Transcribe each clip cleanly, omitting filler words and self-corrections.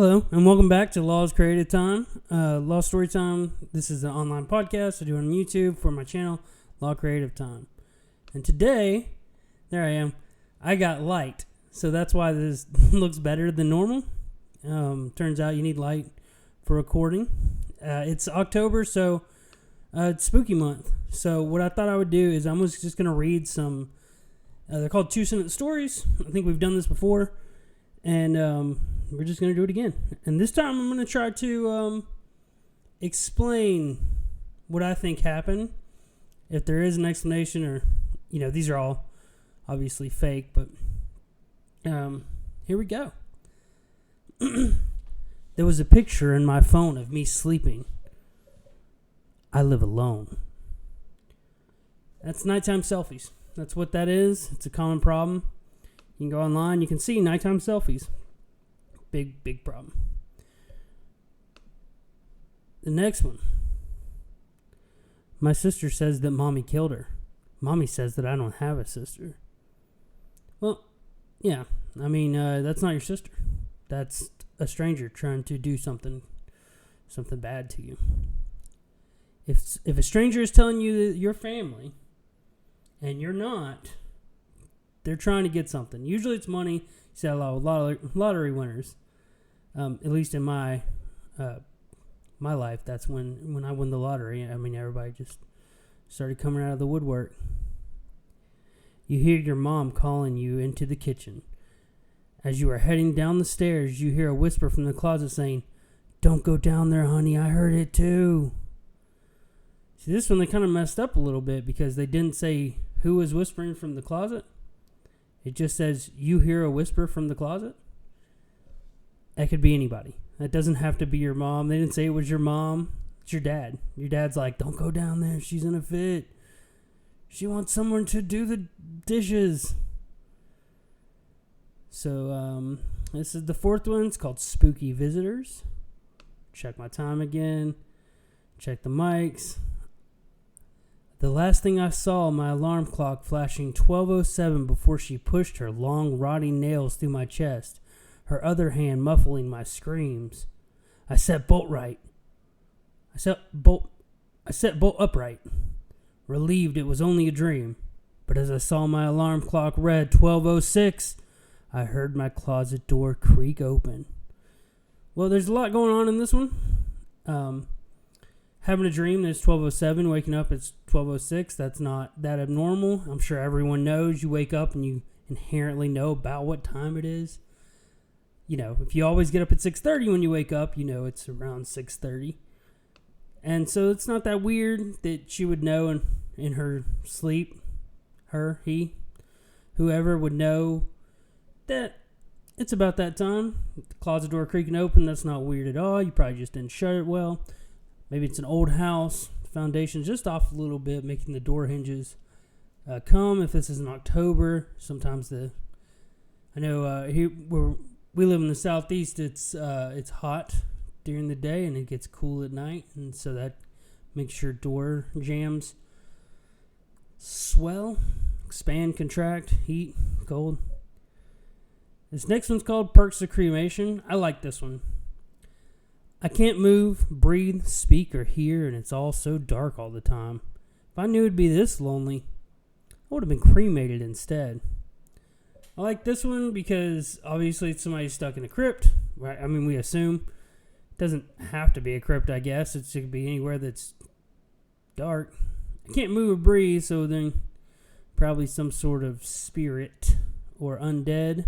Hello, and welcome back to Law's Creative Time, Law Story Time. This is an online podcast I do on YouTube for my channel, Law Creative Time. And today, there I am, I got light. So that's why this looks better than normal. Turns out you need light for recording. It's October, so it's spooky month. So what I thought I would do is I was just going to read some, they're called 2-sentence stories. I think we've done this before. And we're just going to do it again. And this time I'm going to try to explain what I think happened. If there is an explanation or, these are all obviously fake. But here we go. There was a picture in my phone of me sleeping. I live alone. That's nighttime selfies. That's what that is. It's a common problem. You can go online. You can see nighttime selfies. Big problem. The next one. My sister says that mommy killed her. Mommy says that I don't have a sister. Well, yeah. I mean, that's not your sister. That's a stranger trying to do something bad to you. If a stranger is telling you that you're family and you're not, they're trying to get something. Usually it's money. You see a lot of lottery winners. At least in my life, that's when I won the lottery. I mean, everybody just started coming out of the woodwork. You hear your mom calling you into the kitchen. As you are heading down the stairs, you hear a whisper from the closet saying, "Don't go down there, honey. I heard it too." See, this one they kind of messed up a little bit because they didn't say who was whispering from the closet. It just says, you hear a whisper from the closet. That could be anybody. That doesn't have to be your mom. They didn't say it was your mom. It's your dad. Your dad's like, "Don't go down there. She's in a fit. She wants someone to do the dishes." So, this is the fourth one. It's called Spooky Visitors. Check my time again. Check the mics. The last thing I saw, my alarm clock flashing 12:07 before she pushed her long, rotting nails through my chest, her other hand muffling my screams. I set bolt upright, relieved it was only a dream. But as I saw my alarm clock read 12:06, I heard my closet door creak open. Well, there's a lot going on in this one. Having a dream that it's 12:07, waking up it's 12:06, that's not that abnormal. I'm sure everyone knows you wake up and you inherently know about what time it is. If you always get up at 6:30 when you wake up, it's around 6:30. And so it's not that weird that she would know in her sleep, whoever would know that it's about that time. The closet door creaking open, that's not weird at all. You probably just didn't shut it well. Maybe it's an old house, foundation's just off a little bit, making the door hinges come. If this is in October, sometimes I know here where we live in the southeast, it's hot during the day and it gets cool at night, and so that makes your door jambs swell, expand, contract, heat, cold. This next one's called Perks of Cremation. I like this one. I can't move, breathe, speak, or hear, and it's all so dark all the time. If I knew it'd be this lonely, I would have been cremated instead. I like this one because obviously it's somebody stuck in a crypt, right? I mean, we assume. It doesn't have to be a crypt, I guess. It could be anywhere that's dark. I can't move or breathe, so then probably some sort of spirit or undead.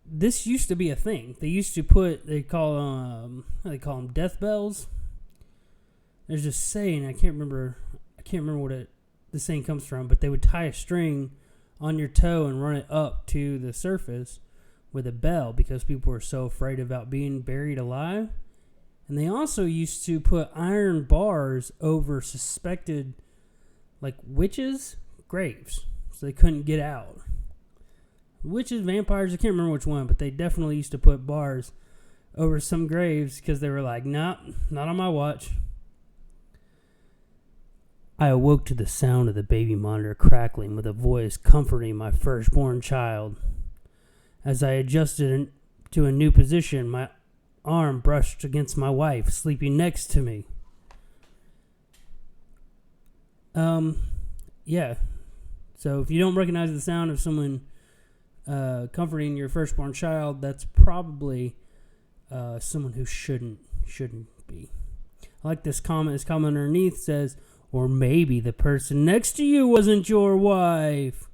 This used to be a thing. They used to they call them death bells. There's a saying, I can't remember what the saying comes from, but they would tie a string on your toe and run it up to the surface with a bell because people were so afraid about being buried alive. And they also used to put iron bars over suspected, witches' graves so they couldn't get out. Witches, vampires, I can't remember which one, but they definitely used to put bars over some graves because they were like, "Nah, not on my watch." I awoke to the sound of the baby monitor crackling with a voice comforting my firstborn child. As I adjusted to a new position, my arm brushed against my wife, sleeping next to me. Yeah. So if you don't recognize the sound of someone comforting your firstborn child, that's probably someone who shouldn't be. I like this comment. This comment underneath says, or maybe the person next to you wasn't your wife.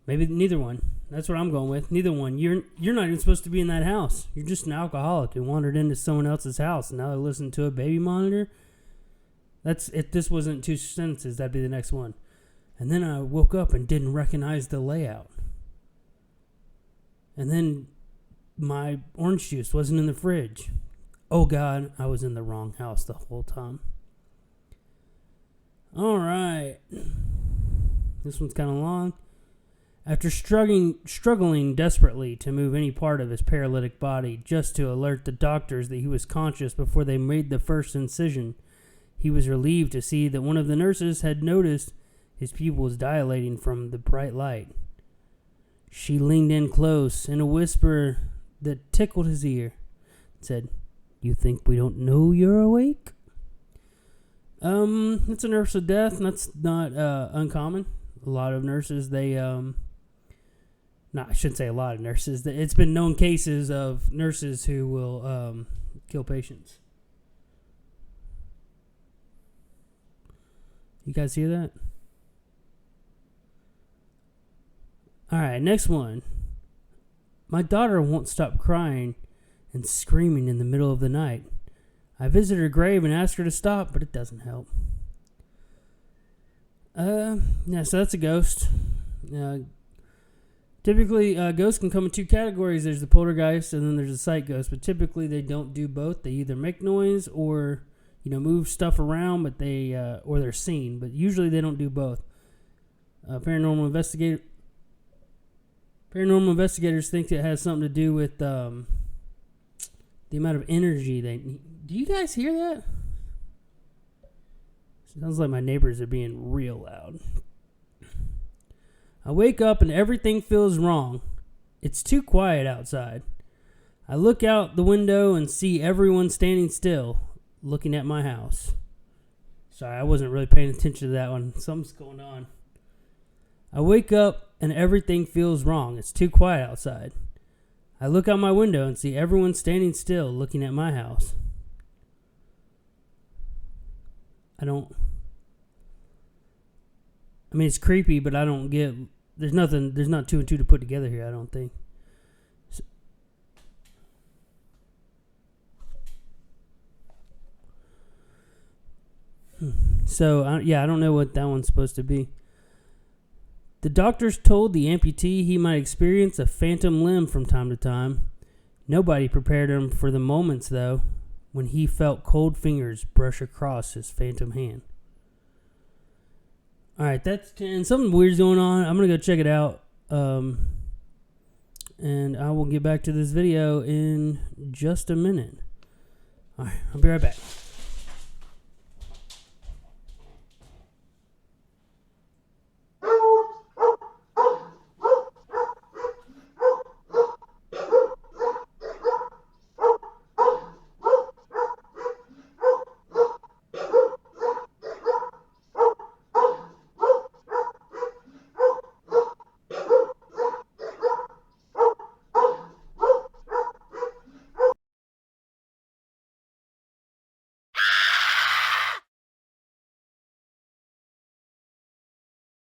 Maybe neither one. That's what I'm going with. Neither one. You're not even supposed to be in that house. You're just an alcoholic who wandered into someone else's house, and now they're listening to a baby monitor. That's if this wasn't 2 sentences, that'd be the next one. And then I woke up and didn't recognize the layout. And then my orange juice wasn't in the fridge. Oh God, I was in the wrong house the whole time. All right. This one's kind of long. After struggling desperately to move any part of his paralytic body just to alert the doctors that he was conscious before they made the first incision, he was relieved to see that one of the nurses had noticed his pupil was dilating from the bright light. She leaned in close in a whisper that tickled his ear and said, "You think we don't know you're awake?" It's a nurse of death, and that's not uncommon. A lot of nurses, I shouldn't say a lot of nurses. It's been known cases of nurses who will kill patients. You guys hear that? All right, next one. My daughter won't stop crying and screaming in the middle of the night. I visit her grave and ask her to stop, but it doesn't help. Yeah, so that's a ghost. Typically, ghosts can come in 2 categories. There's the poltergeist and then there's the sight ghost, but typically they don't do both. They either make noise or, move stuff around, but or they're seen, but usually they don't do both. Paranormal investigators think it has something to do with the amount of energy they need. Do you guys hear that? Sounds like my neighbors are being real loud. I wake up and everything feels wrong. It's too quiet outside. I look out the window and see everyone standing still, looking at my house. Sorry, I wasn't really paying attention to that one. Something's going on. I wake up and everything feels wrong. It's too quiet outside. I look out my window and see everyone standing still, looking at my house. It's creepy, but I don't get... There's not 2 and 2 to put together here, I don't think. I don't know what that one's supposed to be. The doctors told the amputee he might experience a phantom limb from time to time. Nobody prepared him for the moments, though, when he felt cold fingers brush across his phantom hand. All right, that's 10. Something weird's going on. I'm going to go check it out. And I will get back to this video in just a minute. All right, I'll be right back.